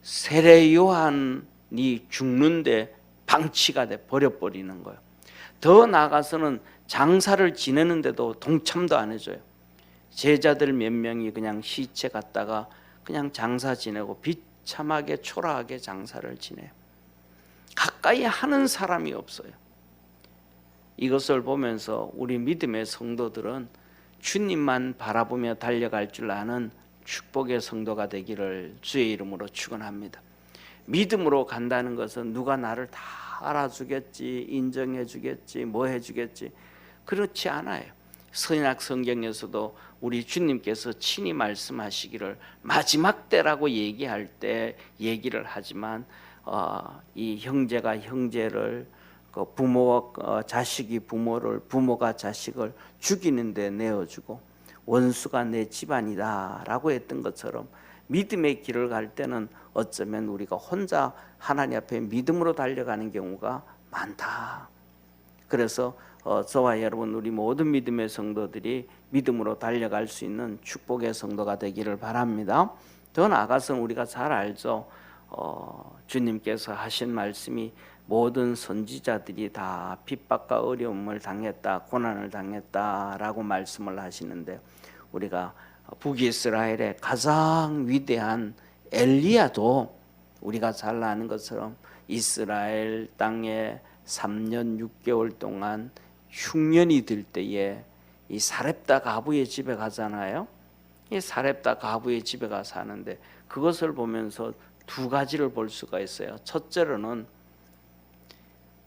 세례 요한이 죽는데 방치가 돼 버려버리는 거예요. 더 나아가서는 장사를 지내는데도 동참도 안 해줘요. 제자들 몇 명이 그냥 시체 갖다가 그냥 장사 지내고 비참하게 초라하게 장사를 지내요. 가까이 하는 사람이 없어요. 이것을 보면서 우리 믿음의 성도들은 주님만 바라보며 달려갈 줄 아는 축복의 성도가 되기를 주의 이름으로 축원합니다. 믿음으로 간다는 것은 누가 나를 다 알아주겠지, 인정해주겠지, 뭐 해주겠지, 그렇지 않아요. 선약 성경에서도 우리 주님께서 친히 말씀하시기를 마지막 때라고 얘기할 때 얘기를 하지만 이 형제가 형제를 부모와 자식이 부모를, 부모가 자식을 죽이는 데 내어주고 원수가 내 집안이다 라고 했던 것처럼 믿음의 길을 갈 때는 어쩌면 우리가 혼자 하나님 앞에 믿음으로 달려가는 경우가 많다. 그래서 저와 여러분 우리 모든 믿음의 성도들이 믿음으로 달려갈 수 있는 축복의 성도가 되기를 바랍니다. 더 나아가서 우리가 잘 알죠. 주님께서 하신 말씀이 모든 선지자들이 다 핍박과 어려움을 당했다, 고난을 당했다라고 말씀을 하시는데 우리가 북이스라엘의 가장 위대한 엘리야도 우리가 잘 아는 것처럼 이스라엘 땅에 3년 6개월 동안 흉년이 들 때에 이 사렙다 가부의 집에 가잖아요. 이 사렙다 가부의 집에 가서 사는데 그것을 보면서 두 가지를 볼 수가 있어요. 첫째로는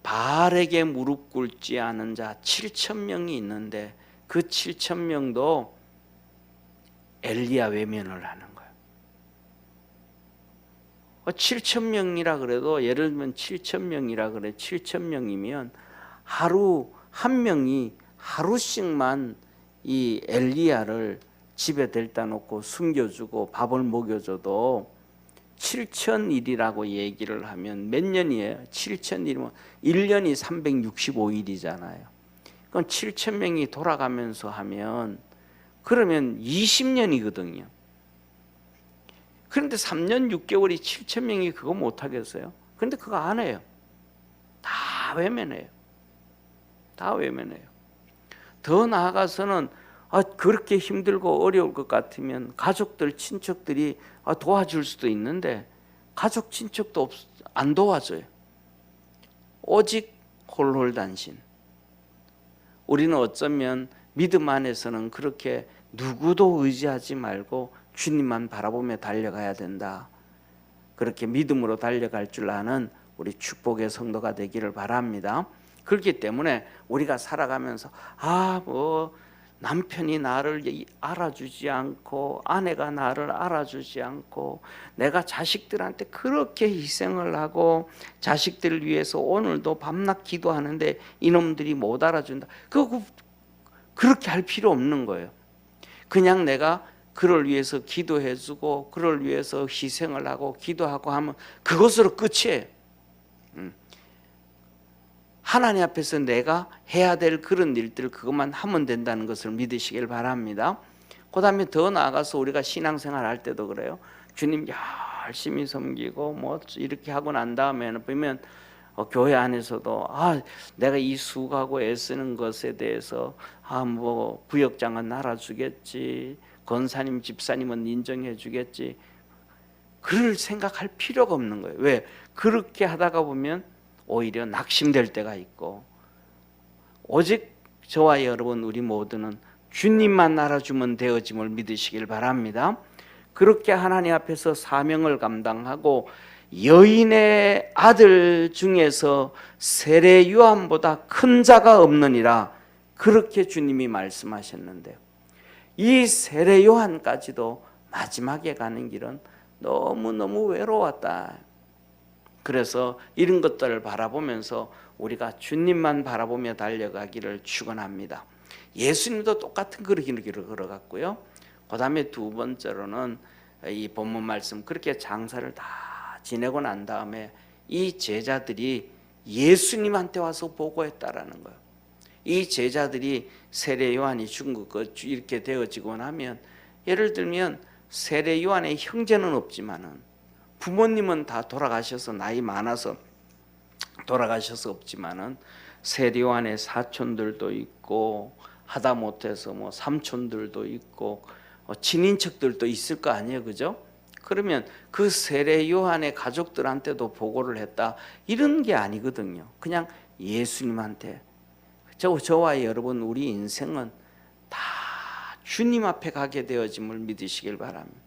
바알에게 무릎 꿇지 않은 자 7,000명이 있는데 그 7,000명도 엘리야 외면을 하는 거예요. 7,000명이라 그래도 예를 들면 7,000명이라 그래 7,000명이면 하루 한 명이 하루씩만 이 엘리야를 집에 데려다 놓고 숨겨주고 밥을 먹여줘도 7,000일이라고 얘기를 하면 몇 년이에요? 7,000일이면 1년이 365일이잖아요. 그럼 7,000명이 돌아가면서 하면 그러면 20년이거든요. 그런데 3년 6개월이 7,000명이 그거 못하겠어요? 그런데 그거 안 해요. 다 외면해요. 다 외면해요. 더 나아가서는 그렇게 힘들고 어려울 것 같으면 가족들, 친척들이 도와줄 수도 있는데 가족, 친척도 안 도와줘요. 오직 홀홀단신. 우리는 어쩌면 믿음 안에서는 그렇게 누구도 의지하지 말고 주님만 바라보며 달려가야 된다. 그렇게 믿음으로 달려갈 줄 아는 우리 축복의 성도가 되기를 바랍니다. 그렇기 때문에 우리가 살아가면서 뭐 남편이 나를 알아주지 않고 아내가 나를 알아주지 않고 내가 자식들한테 그렇게 희생을 하고 자식들을 위해서 오늘도 밤낮 기도하는데 이놈들이 못 알아준다. 그렇게 할 필요 없는 거예요. 그냥 내가 그를 위해서 기도해주고 그를 위해서 희생을 하고 기도하고 하면 그것으로 끝이에요. 하나님 앞에서 내가 해야 될 그런 일들 그것만 하면 된다는 것을 믿으시길 바랍니다. 그 다음에 더 나아가서 우리가 신앙생활 할 때도 그래요. 주님 열심히 섬기고 뭐 이렇게 하고 난 다음에는 보면 교회 안에서도 내가 이 수고하고 애쓰는 것에 대해서 뭐 부역장은 알아주겠지, 권사님 집사님은 인정해 주겠지, 그럴 생각할 필요가 없는 거예요. 왜? 그렇게 하다가 보면 오히려 낙심될 때가 있고, 오직 저와 여러분 우리 모두는 주님만 알아주면 되어짐을 믿으시길 바랍니다. 그렇게 하나님 앞에서 사명을 감당하고 여인의 아들 중에서 세례 요한보다 큰 자가 없느니라, 그렇게 주님이 말씀하셨는데요. 이 세례 요한까지도 마지막에 가는 길은 너무너무 외로웠다. 그래서 이런 것들을 바라보면서 우리가 주님만 바라보며 달려가기를 축원합니다. 예수님도 똑같은 길을 걸어갔고요. 그 다음에 두 번째로는 이 본문 말씀, 그렇게 장사를 다 지내고 난 다음에 이 제자들이 예수님한테 와서 보고했다라는 거예요. 이 제자들이 세례 요한이 죽은 거 이렇게 되어지고 나면, 예를 들면 세례 요한의 형제는 없지만은 부모님은 다 돌아가셔서 나이 많아서 돌아가셔서 없지만은 세례 요한의 사촌들도 있고 하다못해서 뭐 삼촌들도 있고 친인척들도 있을 거 아니에요, 그죠? 그러면 그 세례 요한의 가족들한테도 보고를 했다, 이런 게 아니거든요. 그냥 예수님한테. 저와 여러분 우리 인생은 다 주님 앞에 가게 되어짐을 믿으시길 바랍니다.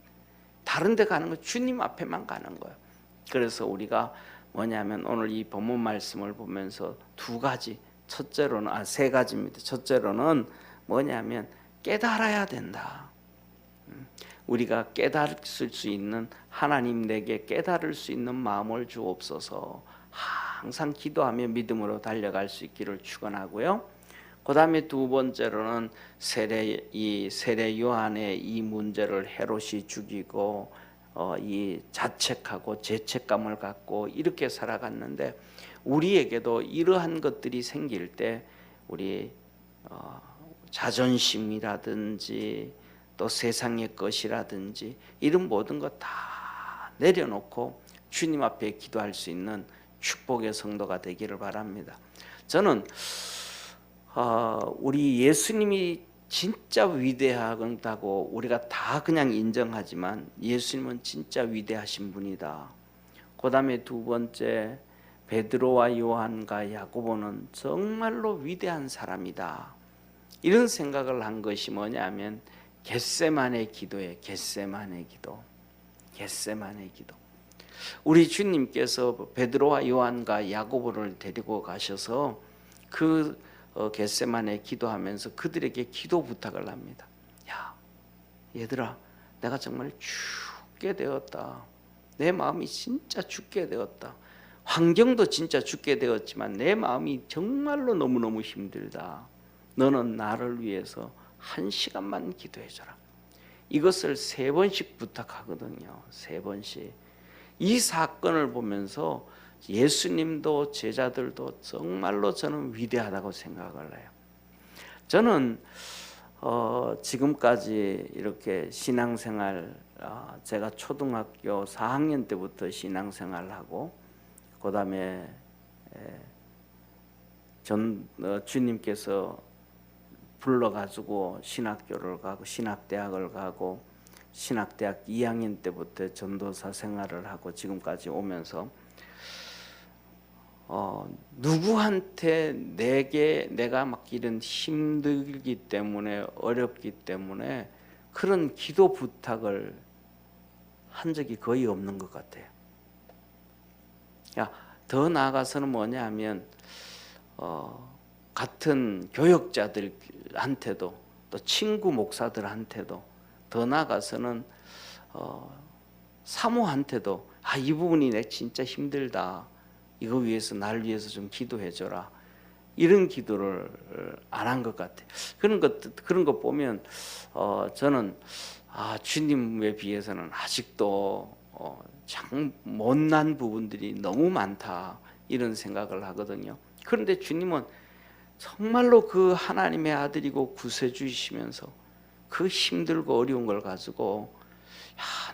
다른 데 가는 건 주님 앞에만 가는 거예요. 그래서 우리가 뭐냐면 오늘 이 본문 말씀을 보면서 두 가지, 첫째로는 세 가지입니다. 첫째로는 뭐냐면 깨달아야 된다. 우리가 깨달을 수 있는, 하나님 내게 깨달을 수 있는 마음을 주옵소서. 항상 기도하며 믿음으로 달려갈 수 있기를 축원하고요. 그 다음에 두 번째로는 세례 요한의 이 문제를 헤롯이 죽이고 이 자책하고 죄책감을 갖고 이렇게 살아갔는데, 우리에게도 이러한 것들이 생길 때 우리 자존심이라든지 또 세상의 것이라든지 이런 모든 것 다 내려놓고 주님 앞에 기도할 수 있는 축복의 성도가 되기를 바랍니다. 저는 우리 예수님이 진짜 위대하다고 우리가 다 그냥 인정하지만 예수님은 진짜 위대하신 분이다. 그 다음에 두 번째, 베드로와 요한과 야고보는 정말로 위대한 사람이다. 이런 생각을 한 것이 뭐냐면 겟세마네 기도예요. 겟세마네 기도. 겟세마네 기도. 우리 주님께서 베드로와 요한과 야고보를 데리고 가셔서 그 겟세마네 기도하면서 그들에게 기도 부탁을 합니다. 야, 얘들아, 내가 정말 죽게 되었다. 내 마음이 진짜 죽게 되었다. 환경도 진짜 죽게 되었지만 내 마음이 정말로 너무너무 힘들다. 너는 나를 위해서 1시간만 기도해줘라. 이것을 3번씩 부탁하거든요. 3번씩. 이 사건을 보면서 예수님도 제자들도 정말로 저는 위대하다고 생각을 해요. 저는 지금까지 이렇게 신앙생활, 제가 초등학교 4학년 때부터 신앙생활하고 그 다음에 주님께서 불러가지고 신학교를 가고 신학대학을 가고 신학대학 2학년 때부터 전도사 생활을 하고 지금까지 오면서 누구한테 내가 막 이런 힘들기 때문에 어렵기 때문에 그런 기도 부탁을 한 적이 거의 없는 것 같아요. 야, 더 나아가서는 뭐냐면 같은 교역자들한테도 또 친구 목사들한테도 더 나아가서는 사모한테도 이 부분이 내 진짜 힘들다. 이거 위해서 날 위해서 좀 기도해줘라. 이런 기도를 안 한 것 같아요. 그런 것 보면 저는 주님에 비해서는 아직도 참 못난 부분들이 너무 많다 이런 생각을 하거든요. 그런데 주님은 정말로 그 하나님의 아들이고 구세주이시면서 그 힘들고 어려운 걸 가지고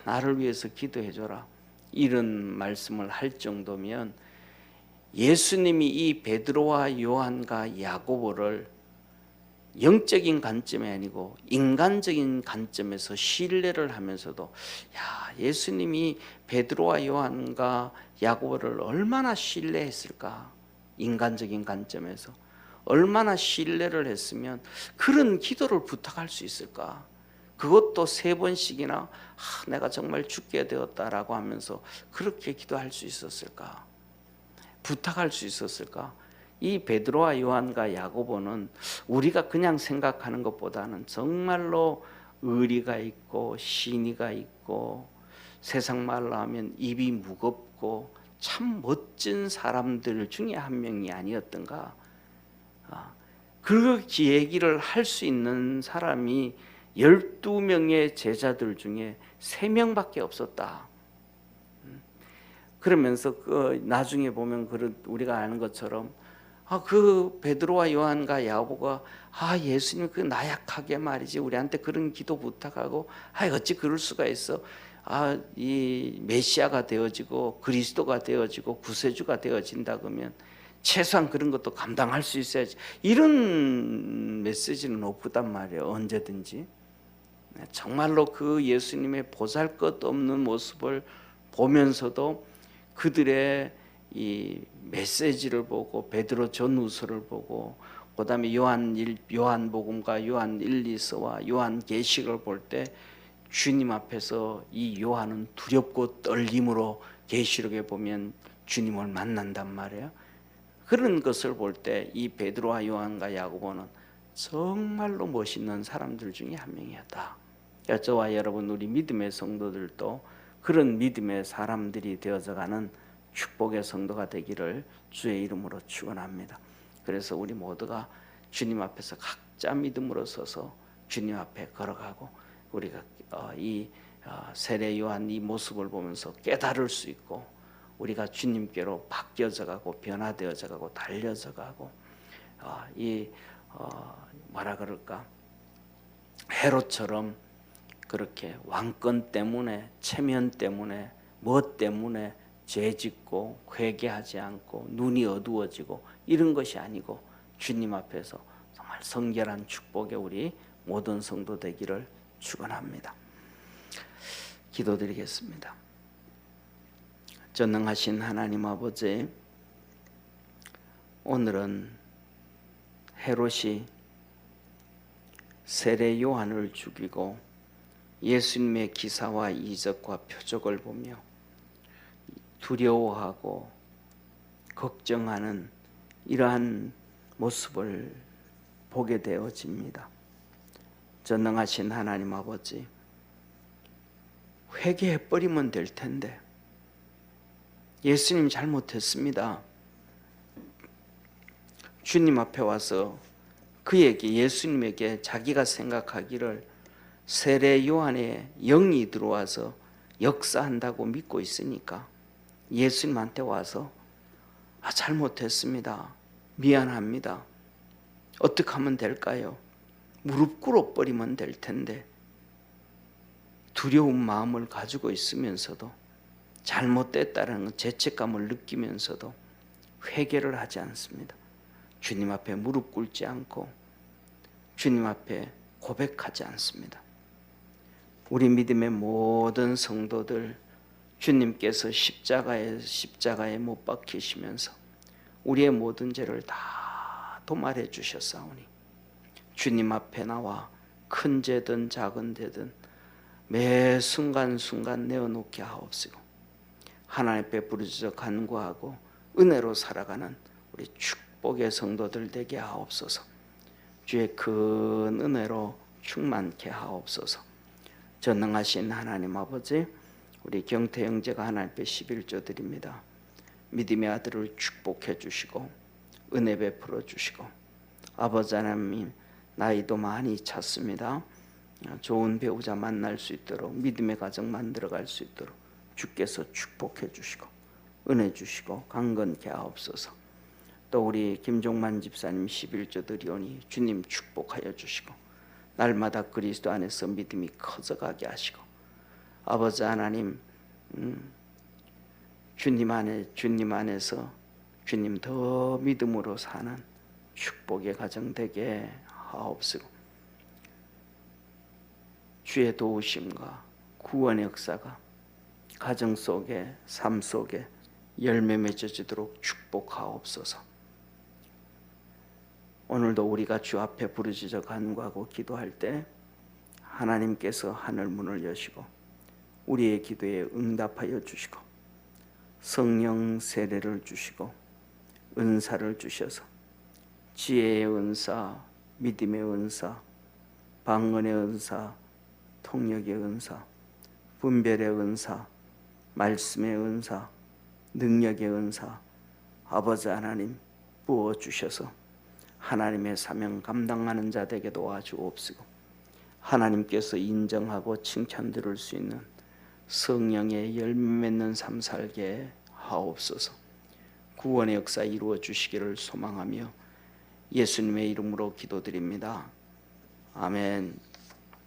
나를 위해서 기도해줘라 이런 말씀을 할 정도면 예수님이 이 베드로와 요한과 야고보를 영적인 관점이 아니고 인간적인 관점에서 신뢰를 하면서도 예수님이 베드로와 요한과 야고보를 얼마나 신뢰했을까? 인간적인 관점에서 얼마나 신뢰를 했으면 그런 기도를 부탁할 수 있을까? 그것도 3번씩이나 내가 정말 죽게 되었다라고 하면서 그렇게 기도할 수 있었을까? 부탁할 수 있었을까? 이 베드로와 요한과 야고보는 우리가 그냥 생각하는 것보다는 정말로 의리가 있고 신의가 있고 세상 말로 하면 입이 무겁고 참 멋진 사람들 중에 한 명이 아니었던가. 그 얘기를 할 수 있는 사람이 12명의 제자들 중에 3명밖에 없었다. 그러면서 나중에 보면 우리가 아는 것처럼 그 베드로와 요한과 야고보가 예수님 그 나약하게 말이지 우리한테 그런 기도 부탁하고 어찌 그럴 수가 있어. 이 메시아가 되어지고 그리스도가 되어지고 구세주가 되어진다 그러면 최소한 그런 것도 감당할 수 있어야지. 이런 메시지는 없단 말이에요. 언제든지. 정말로 그 예수님의 보잘것없는 모습을 보면서도 그들의 이 메시지를 보고 베드로 전후서를 보고 그다음에 요한복음과 요한 1, 2서와 요한 계시를 볼 때 주님 앞에서 이 요한은 두렵고 떨림으로 계시록에 보면 주님을 만난단 말이에요. 그런 것을 볼 때 이 베드로와 요한과 야고보는 정말로 멋있는 사람들 중에 한 명이었다. 저와 여러분 우리 믿음의 성도들도 그런 믿음의 사람들이 되어져가는 축복의 성도가 되기를 주의 이름으로 축원합니다. 그래서 우리 모두가 주님 앞에서 각자 믿음으로 서서 주님 앞에 걸어가고 우리가 이 세례 요한 이 모습을 보면서 깨달을 수 있고 우리가 주님께로 바뀌어져가고 변화되어져가고 달려져가고 뭐라 그럴까 헤롯처럼 그렇게 왕권 때문에 체면 때문에 무엇 때문에 죄짓고 회개하지 않고 눈이 어두워지고 이런 것이 아니고 주님 앞에서 정말 성결한 축복의 우리 모든 성도 되기를 축원합니다. 기도드리겠습니다. 전능하신 하나님 아버지, 오늘은 헤롯이 세례 요한을 죽이고 예수님의 기사와 이적과 표적을 보며 두려워하고 걱정하는 이러한 모습을 보게 되어집니다. 전능하신 하나님 아버지, 회개해버리면 될 텐데 예수님 잘못했습니다. 주님 앞에 와서 그에게 예수님에게 자기가 생각하기를 세례 요한의 영이 들어와서 역사한다고 믿고 있으니까 예수님한테 와서 잘못했습니다. 미안합니다. 어떻게 하면 될까요? 무릎 꿇어버리면 될 텐데 두려운 마음을 가지고 있으면서도 잘못됐다는 죄책감을 느끼면서도 회개를 하지 않습니다. 주님 앞에 무릎 꿇지 않고 주님 앞에 고백하지 않습니다. 우리 믿음의 모든 성도들 주님께서 십자가에 못 박히시면서 우리의 모든 죄를 다 도말해 주셨사오니 주님 앞에 나와 큰 죄든 작은 죄든 매 순간순간 내어놓게 하옵시고 하나님 앞에 부르짖어 간구하고 은혜로 살아가는 우리 축복의 성도들 되게 하옵소서. 주의 큰 은혜로 충만케 하옵소서. 전능하신 하나님 아버지, 우리 경태 형제가 하나님 앞에 11조 드립니다. 믿음의 아들을 축복해 주시고 은혜 베풀어 주시고, 아버지 하나님 나이도 많이 찼습니다. 좋은 배우자 만날 수 있도록, 믿음의 가정 만들어갈 수 있도록 주께서 축복해 주시고 은혜 주시고 강건케 하옵소서. 또 우리 김종만 집사님 11조 드리오니 주님 축복하여 주시고 날마다 그리스도 안에서 믿음이 커져가게 하시고, 아버지 하나님 주님 안에서 주님 더 믿음으로 사는 축복의 가정 되게 하옵시고, 주의 도우심과 구원의 역사가 가정 속에, 삶 속에 열매 맺어지도록 축복하옵소서. 오늘도 우리가 주 앞에 부르짖어 간구하고 기도할 때 하나님께서 하늘 문을 여시고 우리의 기도에 응답하여 주시고 성령 세례를 주시고 은사를 주셔서 지혜의 은사, 믿음의 은사, 방언의 은사, 통역의 은사, 분별의 은사, 말씀의 은사, 능력의 은사 아버지 하나님 부어주셔서 하나님의 사명 감당하는 자 되게 도와주옵시고, 하나님께서 인정하고 칭찬 들을 수 있는 성령의 열매 맺는 삶 살게 하옵소서. 구원의 역사 이루어 주시기를 소망하며 예수님의 이름으로 기도드립니다. 아멘.